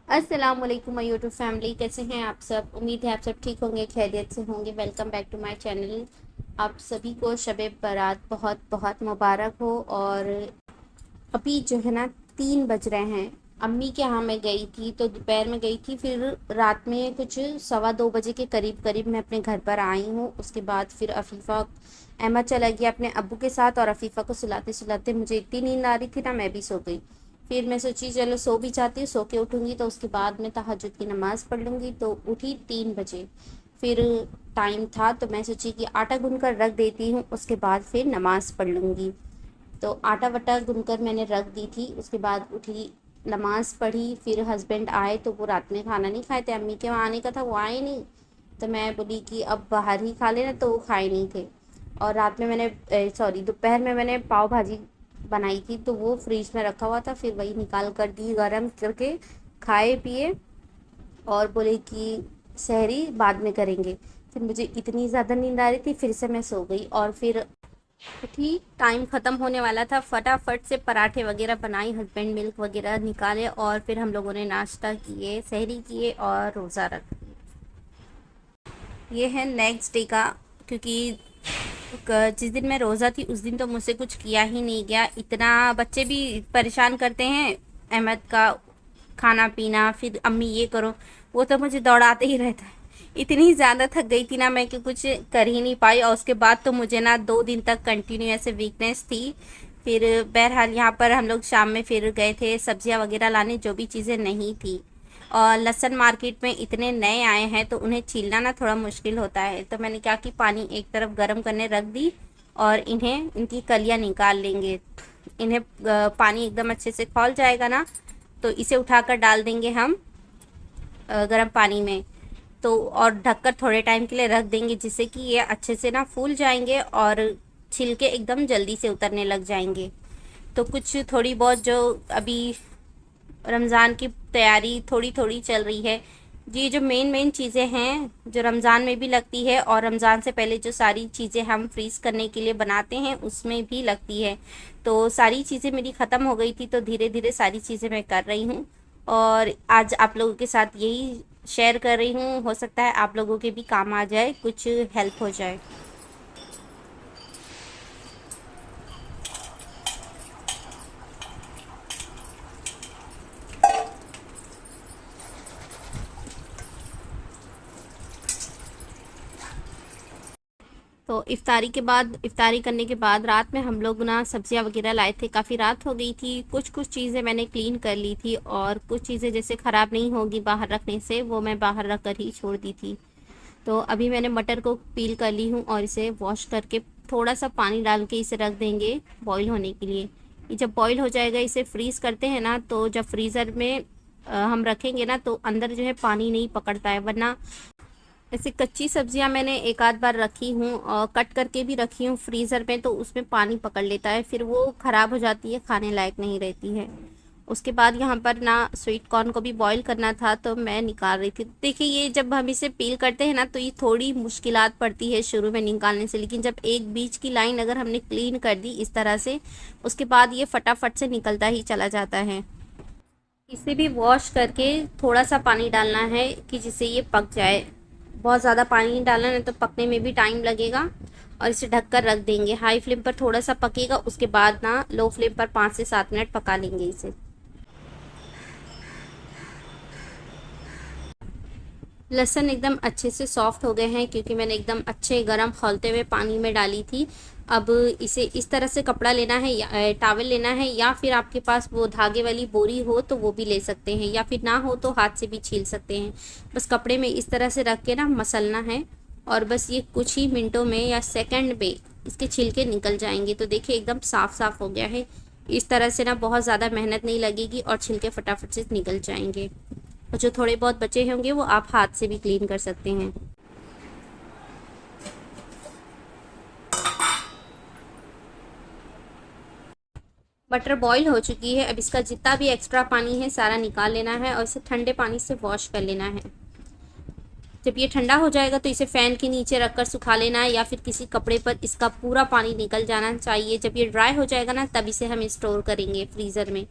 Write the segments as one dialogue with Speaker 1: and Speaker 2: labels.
Speaker 1: अस्सलाम वालेकुम my YouTube family, कैसे हैं आप सब। उम्मीद है आप सब ठीक होंगे, खैरियत से होंगे। Welcome back to my channel. आप सभी को शब बारात बहुत बहुत मुबारक हो। और अभी जो है ना 3 बज रहे हैं। अम्मी के यहाँ मैं गई थी तो दोपहर में गई थी, फिर रात में कुछ 1:15 बजे के करीब करीब मैं अपने घर पर आई हूँ। उसके बाद फिर अफीफ़ा अहमद चला गया अपने अब्बू के साथ, और अफीफ़ा को सुलाते सुलाते मुझे इतनी नींद आ रही थी ना, मैं भी सो गई। फिर मैं सोची चलो सो भी जाती हूँ, सो के उठूँगी तो उसके बाद मैं तहज्जुद की नमाज़ पढ़ लूँगी। तो उठी 3 बजे। फिर टाइम था तो मैं सोची कि आटा गूँध कर रख देती हूँ, उसके बाद फिर नमाज़ पढ़ लूँगी। तो आटा वटा गूँथकर मैंने रख दी थी। उसके बाद उठी, नमाज़ पढ़ी। फिर हस्बैंड आए तो वो रात में खाना नहीं खाए थे, अम्मी के वहाँ आने का था, वो आए नहीं। तो मैं बोली कि अब बाहर ही खा लेना, तो वो खाए नहीं थे। और रात में मैंने सॉरी दोपहर में मैंने पाव भाजी बनाई थी, तो वो फ्रिज में रखा हुआ था, फिर वही निकाल कर दी गरम करके, खाए पिए। और बोले कि सहरी बाद में करेंगे। फिर मुझे इतनी ज़्यादा नींद आ रही थी, फिर से मैं सो गई। और फिर उठी, टाइम ख़त्म होने वाला था, फटाफट से पराठे वगैरह बनाई, हस्बैंड मिल्क वगैरह निकाले, और फिर हम लोगों ने नाश्ता किए, सहरी किए और रोज़ा रख दिए। ये है नेक्स्ट डे का, क्योंकि जिस दिन मैं रोज़ा थी उस दिन तो मुझसे कुछ किया ही नहीं गया। इतना बच्चे भी परेशान करते हैं अहमद का, खाना पीना, फिर अम्मी ये करो, वो तो मुझे दौड़ाते ही रहता है। इतनी ज़्यादा थक गई थी ना मैं कि कुछ कर ही नहीं पाई। और उसके बाद तो मुझे ना 2 दिन तक कंटिन्यू ऐसे वीकनेस थी। फिर बहरहाल यहाँ पर हम लोग शाम में फिर गए थे सब्जियाँ वगैरह लाने, जो भी चीज़ें नहीं थी। और लहसुन मार्केट में इतने नए आए हैं तो उन्हें छीलना ना थोड़ा मुश्किल होता है। तो मैंने क्या कि पानी एक तरफ गर्म करने रख दी, और इन्हें, इनकी कलियां निकाल लेंगे। इन्हें पानी एकदम अच्छे से खौल जाएगा ना, तो इसे उठाकर डाल देंगे हम गर्म पानी में। तो और ढककर थोड़े टाइम के लिए रख देंगे, जिससे कि ये अच्छे से ना फूल जाएंगे और छिलके एकदम जल्दी से उतरने लग जाएंगे। तो कुछ थोड़ी बहुत जो अभी रमज़ान की तैयारी थोड़ी थोड़ी चल रही है, ये जो मेन मेन चीज़ें हैं जो रमज़ान में भी लगती है, और रमज़ान से पहले जो सारी चीज़ें हम फ्रीज़ करने के लिए बनाते हैं उसमें भी लगती है। तो सारी चीज़ें मेरी ख़त्म हो गई थी, तो धीरे धीरे सारी चीज़ें मैं कर रही हूँ, और आज आप लोगों के साथ यही शेयर कर रही हूँ। हो सकता है आप लोगों के भी काम आ जाए, कुछ हेल्प हो जाए। तो इफ्तारी के बाद, इफ्तारी करने के बाद रात में हम लोग ना सब्जियां वगैरह लाए थे, काफ़ी रात हो गई थी। कुछ कुछ चीज़ें मैंने क्लीन कर ली थी, और कुछ चीज़ें जैसे ख़राब नहीं होगी बाहर रखने से, वो मैं बाहर रख कर ही छोड़ दी थी। तो अभी मैंने मटर को पील कर ली हूँ, और इसे वॉश करके थोड़ा सा पानी डाल के इसे रख देंगे बॉईल होने के लिए। ये जब बॉईल हो जाएगा, इसे फ्रीज़ करते हैं ना, तो जब फ्रीज़र में हम रखेंगे ना, तो अंदर जो है पानी नहीं पकड़ता है। वरना ऐसे कच्ची सब्जियां मैंने एक आध बार रखी हूँ, और कट करके भी रखी हूँ फ्रीज़र में, तो उसमें पानी पकड़ लेता है, फिर वो ख़राब हो जाती है, खाने लायक नहीं रहती है। उसके बाद यहाँ पर ना स्वीट कॉर्न को भी बॉईल करना था, तो मैं निकाल रही थी। देखिए, ये जब हम इसे पील करते हैं ना, तो ये थोड़ी मुश्किलात पड़ती है शुरू में निकालने से, लेकिन जब एक बीच की लाइन अगर हमने क्लीन कर दी इस तरह से, उसके बाद ये फटाफट से निकलता ही चला जाता है। इसे भी वॉश करके थोड़ा सा पानी डालना है कि जिससे ये पक जाए। बहुत ज़्यादा पानी नहीं डालना, नहीं तो पकने में भी टाइम लगेगा। और इसे ढककर रख देंगे, हाई फ्लेम पर थोड़ा सा पकेगा, उसके बाद ना लो फ्लेम पर 5 से 7 मिनट पका लेंगे इसे। लहसुन एकदम अच्छे से सॉफ्ट हो गए हैं, क्योंकि मैंने एकदम अच्छे गरम खौलते हुए पानी में डाली थी। अब इसे इस तरह से कपड़ा लेना है, या टावल लेना है, या फिर आपके पास वो धागे वाली बोरी हो तो वो भी ले सकते हैं, या फिर ना हो तो हाथ से भी छील सकते हैं। बस कपड़े में इस तरह से रख के ना मसलना है, और बस ये कुछ ही मिनटों में या सेकंड में इसके छिलके निकल जाएंगे। तो देखिए एकदम साफ साफ हो गया है। इस तरह से ना बहुत ज़्यादा मेहनत नहीं लगेगी, और छिलके फटाफट से निकल जाएंगे। और जो थोड़े बहुत बचे होंगे वो आप हाथ से भी क्लीन कर सकते हैं। बटर बॉईल हो चुकी है, अब इसका जितना भी एक्स्ट्रा पानी है सारा निकाल लेना है, और इसे ठंडे पानी से वॉश कर लेना है। जब ये ठंडा हो जाएगा तो इसे फ़ैन के नीचे रखकर सुखा लेना है, या फिर किसी कपड़े पर इसका पूरा पानी निकल जाना चाहिए। जब ये ड्राई हो जाएगा ना, तब इसे हम स्टोर करेंगे फ्रीज़र में।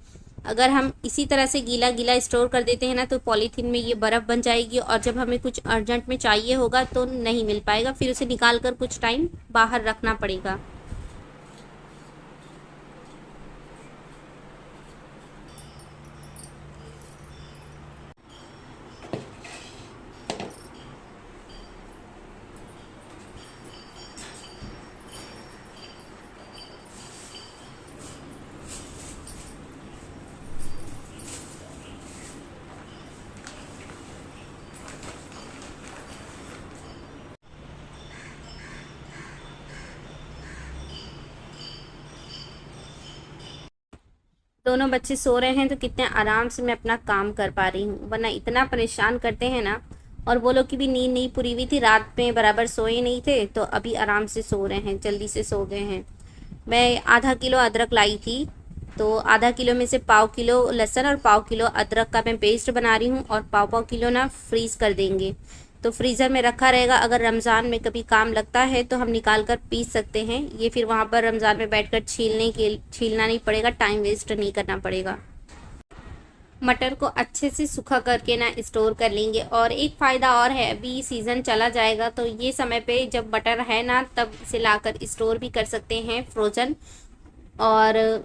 Speaker 1: अगर हम इसी तरह से गीला गीला स्टोर कर देते हैं ना तो पॉलीथीन में ये बर्फ़ बन जाएगी और जब हमें कुछ अर्जेंट में चाहिए होगा तो नहीं मिल पाएगा, फिर उसे निकाल कर कुछ टाइम बाहर रखना पड़ेगा। दोनों बच्चे सो रहे हैं तो कितने आराम से मैं अपना काम कर पा रही हूँ, वरना इतना परेशान करते हैं ना। और वो लोग की भी नींद नहीं पूरी हुई थी, रात में बराबर सोए नहीं थे, तो अभी आराम से सो रहे हैं, जल्दी से सो गए हैं। मैं आधा किलो अदरक लाई थी, तो आधा किलो में से पाव किलो लहसुन और पाव किलो अदरक का मैं पेस्ट बना रही हूँ, और पाव पाव किलो ना फ्रीज़ कर देंगे, तो फ्रीज़र में रखा रहेगा। अगर रमज़ान में कभी काम लगता है तो हम निकाल कर पीस सकते हैं। ये फिर वहाँ पर रमज़ान में बैठकर छीलना नहीं पड़ेगा, टाइम वेस्ट नहीं करना पड़ेगा। मटर को अच्छे से सूखा करके ना स्टोर कर लेंगे। और एक फ़ायदा और है, अभी सीज़न चला जाएगा तो ये समय पे जब मटर है ना तब इसे लाकर स्टोर भी कर सकते हैं फ्रोज़न, और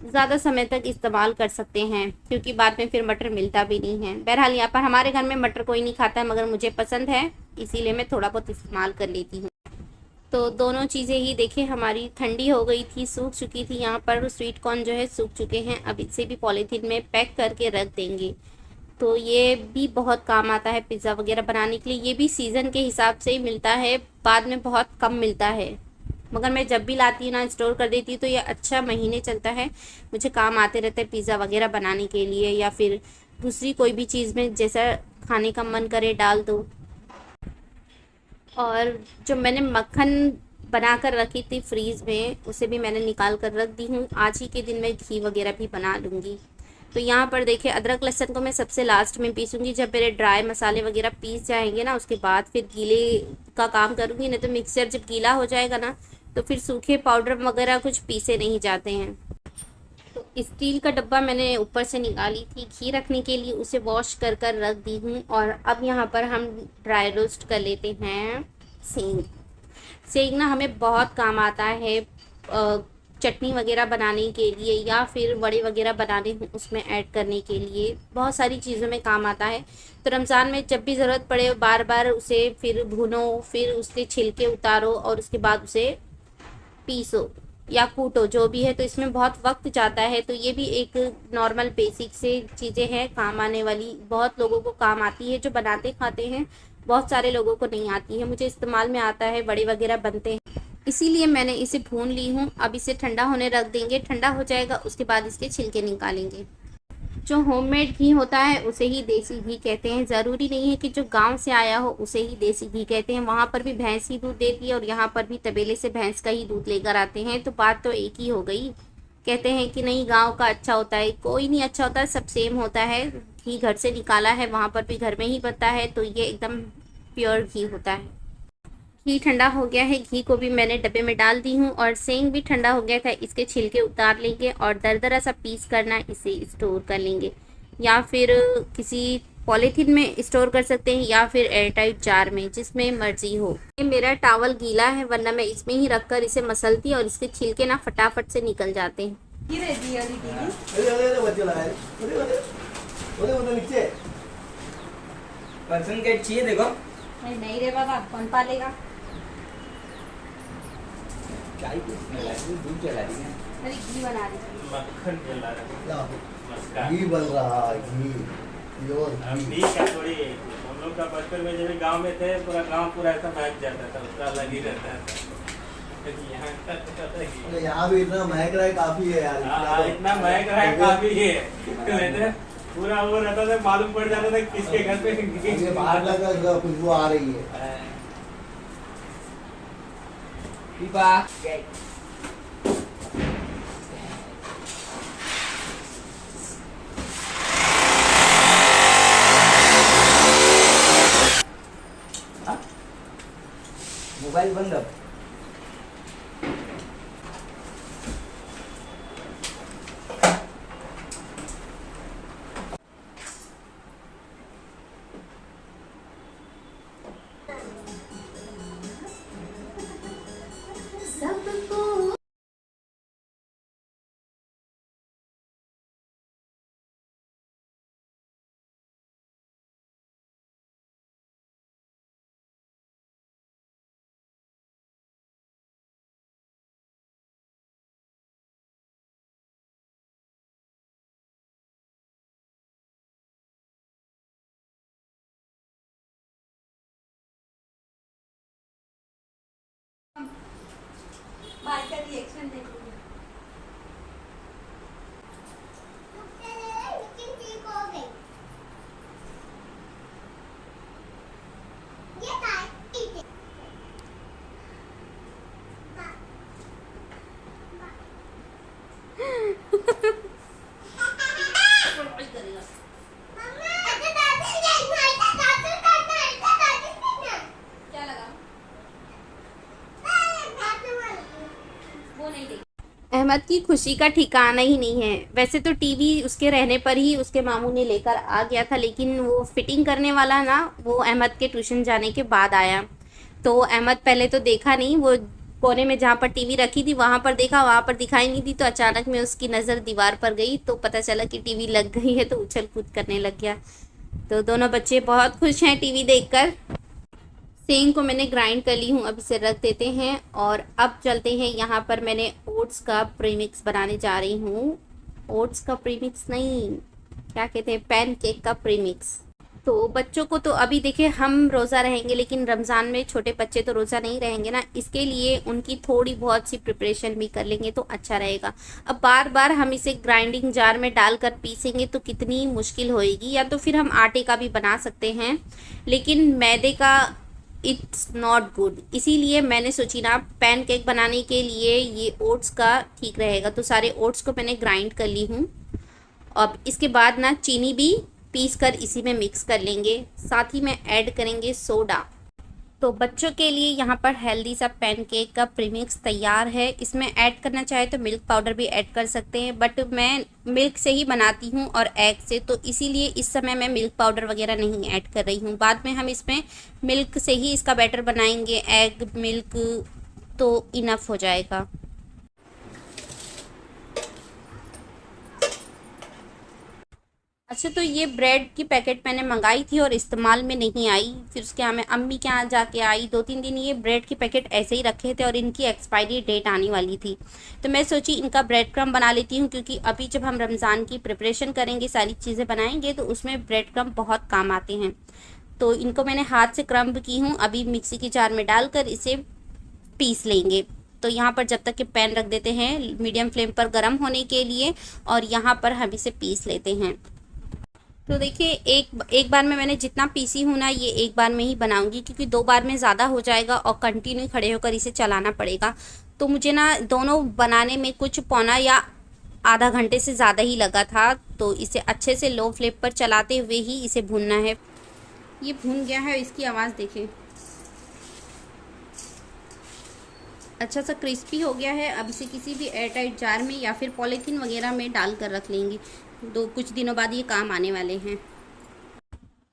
Speaker 1: ज़्यादा समय तक इस्तेमाल कर सकते हैं, क्योंकि बाद में फिर मटर मिलता भी नहीं है। बहरहाल यहाँ पर हमारे घर में मटर कोई नहीं खाता है, मगर मुझे पसंद है, इसीलिए मैं थोड़ा बहुत इस्तेमाल कर लेती हूँ। तो दोनों चीज़ें ही देखिए हमारी ठंडी हो गई थी, सूख चुकी थी। यहाँ पर स्वीट कॉर्न जो है सूख चुके हैं। अब इसे भी पॉलीथीन में पैक करके रख देंगे। तो ये भी बहुत काम आता है पिज़्ज़ा वगैरह बनाने के लिए। ये भी सीज़न के हिसाब से ही मिलता है, बाद में बहुत कम मिलता है, मगर मैं जब भी लाती हूँ ना स्टोर कर देती हूँ तो ये अच्छा महीने चलता है। मुझे काम आते रहते हैं पिज़्ज़ा वगैरह बनाने के लिए, या फिर दूसरी कोई भी चीज़ में जैसा खाने का मन करे डाल दो। और जो मैंने मक्खन बना कर रखी थी फ्रीज़ में, उसे भी मैंने निकाल कर रख दी हूँ। आज ही के दिन मैं घी वगैरह भी बना लूँगी। तो यहाँ पर देखिए अदरक लहसुन को मैं सबसे लास्ट में पीसूँगी, जब मेरे ड्राई मसाले वगैरह पीस जाएंगे ना उसके बाद फिर गीले का काम करूँगी। नहीं तो मिक्सर जब गीला हो जाएगा ना तो फिर सूखे पाउडर वगैरह कुछ पीसे नहीं जाते हैं। तो स्टील का डब्बा मैंने ऊपर से निकाली थी घी रखने के लिए, उसे वॉश कर कर रख दी हूँ। और अब यहाँ पर हम ड्राई रोस्ट कर लेते हैं सेंग। सेंग ना हमें बहुत काम आता है चटनी वगैरह बनाने के लिए, या फिर वड़े वगैरह बनाने हों उसमें ऐड करने के लिए, बहुत सारी चीज़ों में काम आता है। तो रमज़ान में जब भी ज़रूरत पड़े बार बार उसे फिर भूनो, फिर उसके छिलके उतारो और उसके बाद उसे पीसो या कूटो, जो भी है, तो इसमें बहुत वक्त जाता है। तो ये भी एक नॉर्मल बेसिक से चीज़ें हैं, काम आने वाली, बहुत लोगों को काम आती है जो बनाते खाते हैं, बहुत सारे लोगों को नहीं आती है। मुझे इस्तेमाल में आता है, बड़े वगैरह बनते हैं, इसीलिए मैंने इसे भून ली हूँ। अब इसे ठंडा होने रख देंगे, ठंडा हो जाएगा उसके बाद इसके छिलके निकालेंगे। जो होममेड घी होता है उसे ही देसी घी कहते हैं। ज़रूरी नहीं है कि जो गांव से आया हो उसे ही देसी घी कहते हैं। वहाँ पर भी भैंस ही दूध देती है और यहाँ पर भी तबेले से भैंस का ही दूध लेकर आते हैं, तो बात तो एक ही हो गई। कहते हैं कि नहीं गांव का अच्छा होता है, कोई नहीं अच्छा होता है, सब सेम होता है। घी घर से निकाला है, वहाँ पर भी घर में ही बनता है, तो ये एकदम प्योर घी होता है। घी ठंडा हो गया है, घी को भी मैंने डब्बे में डाल दी हूँ, और सेंग भी ठंडा हो गया था। इसके छिलके उतार लेंगे और दरदरा सा पीस करना इसे स्टोर कर लेंगे, या फिर किसी पॉलीथीन में स्टोर कर सकते हैं या फिर एयरटाइट जार में, जिसमें मर्जी हो। ये मेरा टावल गीला है, वरना मैं इसमें ही रखकर इसे मसलती और इसके छिलके ना फटाफट से निकल जाते हैं।
Speaker 2: चाहिए देखो।
Speaker 1: नहीं रे बाबा, कौन पालेगा।
Speaker 2: दूध चला रही है,
Speaker 1: अरे घी बना रही है,
Speaker 3: मक्खन जला रहा है,
Speaker 4: घी बन रहा है, घी प्योर
Speaker 3: अब
Speaker 4: घी।
Speaker 3: घी का थोड़ी। हम लोग का बचपन में जब गांव में थे, पूरा गांव पूरा ऐसा महक जाता था, उसका अलग ही रहता था। यहाँ का तो पता ही है।
Speaker 4: अरे यहाँ भी इतना महक रहा है, काफी है यार।
Speaker 3: हाँ, इतना महक रहा है, काफी है। पूरा वो रहता था, मालूम पड़ जाता था किसके घर पे
Speaker 4: ये बाहर लगा खुशबू आ रही है।
Speaker 2: पीपा मोबाइल बंद अब।
Speaker 1: भाई का रिएक्शन देखिए। क्या लगा? वो नहीं देखी। अहमद की खुशी का ठिकाना ही नहीं है। वैसे तो टीवी उसके रहने पर ही उसके मामू ने लेकर आ गया था, लेकिन वो फिटिंग करने वाला ना वो अहमद के ट्यूशन जाने के बाद आया। तो अहमद पहले तो देखा नहीं, वो कोने में जहाँ पर टीवी रखी थी वहाँ पर देखा, वहाँ पर दिखाई नहीं दी। तो अचानक में उसकी नज़र दीवार पर गई तो पता चला कि टीवी लग गई है, तो उछल कूद करने लग गया। तो दोनों बच्चे बहुत खुश हैं टीवी देखकर। सेंग को मैंने ग्राइंड कर ली हूँ, अब इसे रख देते हैं। और अब चलते हैं, यहाँ पर मैंने ओट्स का प्रीमिक्स बनाने जा रही हूँ। ओट्स का प्रीमिक्स नहीं, क्या कहते हैं, पैनकेक का प्रीमिक्स। तो बच्चों को तो अभी देखिए हम रोज़ा रहेंगे, लेकिन रमज़ान में छोटे बच्चे तो रोज़ा नहीं रहेंगे ना, इसके लिए उनकी थोड़ी बहुत सी प्रिपरेशन भी कर लेंगे तो अच्छा रहेगा। अब बार बार हम इसे ग्राइंडिंग जार में डालकर पीसेंगे तो कितनी मुश्किल होएगी। या तो फिर हम आटे का भी बना सकते हैं, लेकिन मैदे का इट्स नॉट गुड। इसीलिए मैंने सोची ना पैनकेक बनाने के लिए ये ओट्स का ठीक रहेगा। तो सारे ओट्स को मैंने ग्राइंड कर ली हूँ। अब इसके बाद ना चीनी भी पीस कर इसी में मिक्स कर लेंगे, साथ ही में ऐड करेंगे सोडा। तो बच्चों के लिए यहाँ पर हेल्दी सा पैनकेक का प्रीमिक्स तैयार है। इसमें ऐड करना चाहे तो मिल्क पाउडर भी ऐड कर सकते हैं, बट मैं मिल्क से ही बनाती हूँ और एग से, तो इसीलिए इस समय मैं मिल्क पाउडर वगैरह नहीं ऐड कर रही हूँ। बाद में हम इसमें मिल्क से ही इसका बैटर बनाएंगे, एग मिल्क तो इनफ हो जाएगा। अच्छा, तो ये ब्रेड की पैकेट मैंने मंगाई थी और इस्तेमाल में नहीं आई। फिर उसके यहाँ मैं अम्मी के यहाँ जाके आई, 2-3 दिन ये ब्रेड की पैकेट ऐसे ही रखे थे और इनकी एक्सपायरी डेट आने वाली थी। तो मैं सोची इनका ब्रेड क्रम्ब बना लेती हूँ, क्योंकि अभी जब हम रमज़ान की प्रिपरेशन करेंगे, सारी चीज़ें बनाएंगे, तो उसमें ब्रेड क्रम्ब बहुत काम आते हैं। तो इनको मैंने हाथ से क्रम्ब की हूँ। अभी मिक्सी की जार में डालकर इसे पीस लेंगे। तो यहाँ पर जब तक कि पैन रख देते हैं मीडियम फ्लेम पर गर्म होने के लिए, और यहाँ पर हम इसे पीस लेते हैं। तो देखिए एक बार में मैंने जितना पीसी हूँ ना, ये एक बार में ही बनाऊंगी, क्योंकि 2 बार में ज़्यादा हो जाएगा और कंटिन्यू खड़े होकर इसे चलाना पड़ेगा। तो मुझे ना दोनों बनाने में कुछ पौना या आधा घंटे से ज़्यादा ही लगा था। तो इसे अच्छे से लो फ्लेम पर चलाते हुए ही इसे भूनना है। ये भून गया है, इसकी आवाज़ देखिए, अच्छा सा क्रिस्पी हो गया है। अब इसे किसी भी एयरटाइट जार में या फिर पॉलीथीन वगैरह में डाल कर रख लेंगे, कुछ दिनों बाद ये काम आने वाले हैं।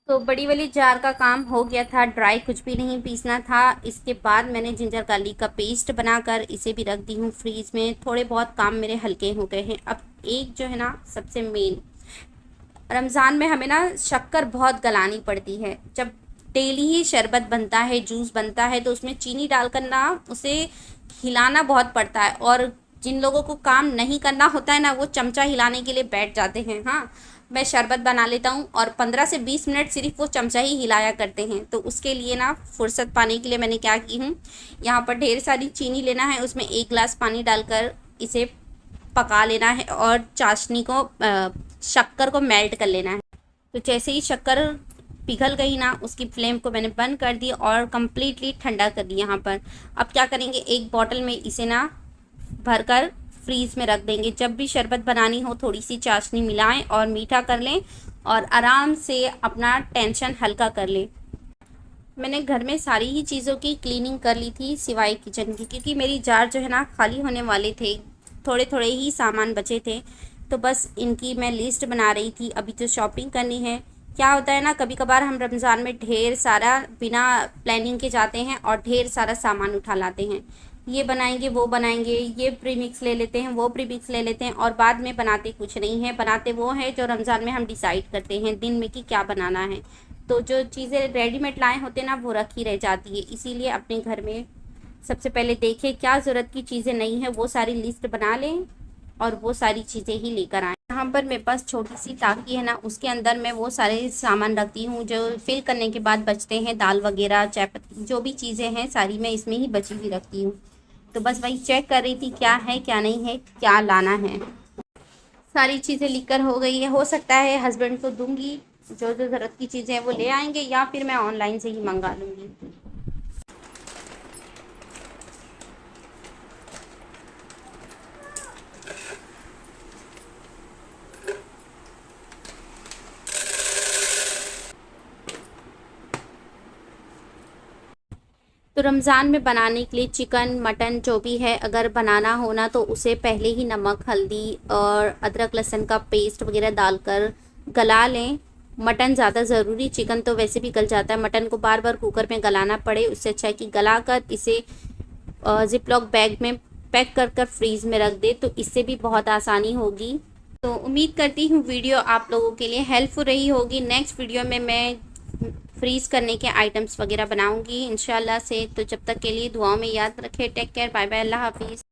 Speaker 1: तो बड़ी वाली जार का काम हो गया था, ड्राई कुछ भी नहीं पीसना था। इसके बाद मैंने जिंजर गार्लिक का पेस्ट बनाकर इसे भी रख दी हूँ फ्रीज में। थोड़े बहुत काम मेरे हल्के हो गए हैं। अब एक जो है ना सबसे मेन, रमज़ान में हमें ना शक्कर बहुत गलानी पड़ती है। जब डेली ही शरबत बनता है, जूस बनता है, तो उसमें चीनी डालकर ना उसे हिलाना बहुत पड़ता है। और जिन लोगों को काम नहीं करना होता है ना, वो चमचा हिलाने के लिए बैठ जाते हैं। हाँ, मैं शरबत बना लेता हूँ और 15 से 20 मिनट सिर्फ वो चमचा ही हिलाया करते हैं। तो उसके लिए ना फुर्सत पाने के लिए मैंने क्या की हूँ, यहाँ पर ढेर सारी चीनी लेना है, उसमें 1 गिलास पानी डालकर इसे पका लेना है और चाशनी को शक्कर को मेल्ट कर लेना है। तो जैसे ही शक्कर पिघल गई ना, उसकी फ्लेम को मैंने बंद कर दी और कम्प्लीटली ठंडा कर दी। यहाँ पर अब क्या करेंगे, एक बॉटल में इसे ना भरकर फ्रीज़ में रख देंगे। जब भी शरबत बनानी हो थोड़ी सी चाशनी मिलाएं और मीठा कर लें और आराम से अपना टेंशन हल्का कर लें। मैंने घर में सारी ही चीज़ों की क्लीनिंग कर ली थी सिवाय किचन की, क्योंकि मेरी जार जो है ना खाली होने वाले थे, थोड़े थोड़े ही सामान बचे थे। तो बस इनकी मैं लिस्ट बना रही थी, अभी तो शॉपिंग करनी है। क्या होता है ना, कभी कभार हम रमज़ान में ढेर सारा बिना प्लानिंग के जाते हैं और ढेर सारा सामान उठा लाते हैं। ये बनाएंगे, वो बनाएंगे, ये प्रीमिक्स ले लेते हैं, वो प्रीमिक्स ले लेते हैं, और बाद में बनाते कुछ नहीं है। बनाते वो हैं जो रमज़ान में हम डिसाइड करते हैं दिन में कि क्या बनाना है। तो जो चीज़ें रेडीमेड लाए होते हैं ना, वो रखी रह जाती है। इसीलिए अपने घर में सबसे पहले देखें क्या ज़रूरत की चीज़ें नहीं है, वो सारी लिस्ट बना लें और वो सारी चीज़ें ही लेकर आएँ। यहाँ पर मेरे पास छोटी सी टाकी है ना, उसके अंदर मैं वो सारे सामान रखती हूँ जो फिल करने के बाद बचते हैं, दाल वगैरह, चाय पत्ती, जो भी चीज़ें हैं सारी मैं इसमें ही बची हुई रखती हूँ। तो बस वही चेक कर रही थी क्या है क्या नहीं है, क्या लाना है। सारी चीज़ें लिखकर हो गई है। हो सकता है हस्बैंड को दूंगी, जो जो ज़रूरत की चीज़ें हैं वो ले आएंगे, या फिर मैं ऑनलाइन से ही मंगा लूँगी। तो रमज़ान में बनाने के लिए चिकन मटन जो भी है, अगर बनाना हो ना तो उसे पहले ही नमक हल्दी और अदरक लहसुन का पेस्ट वगैरह डालकर गला लें। मटन ज़्यादा ज़रूरी, चिकन तो वैसे भी गल जाता है। मटन को बार बार कुकर में गलाना पड़े, उससे अच्छा है कि गला कर इसे जिपलॉक बैग में पैक कर कर फ्रीज़ में रख दे, तो इससे भी बहुत आसानी होगी। तो उम्मीद करती हूँ वीडियो आप लोगों के लिए हेल्पफुल रही होगी। नेक्स्ट वीडियो में मैं फ्रीज़ करने के आइटम्स वगैरह बनाऊंगी इंशाल्लाह से। तो जब तक के लिए दुआओं में याद रखें। टेक केयर, बाय बाय, अल्लाह हाफिज़।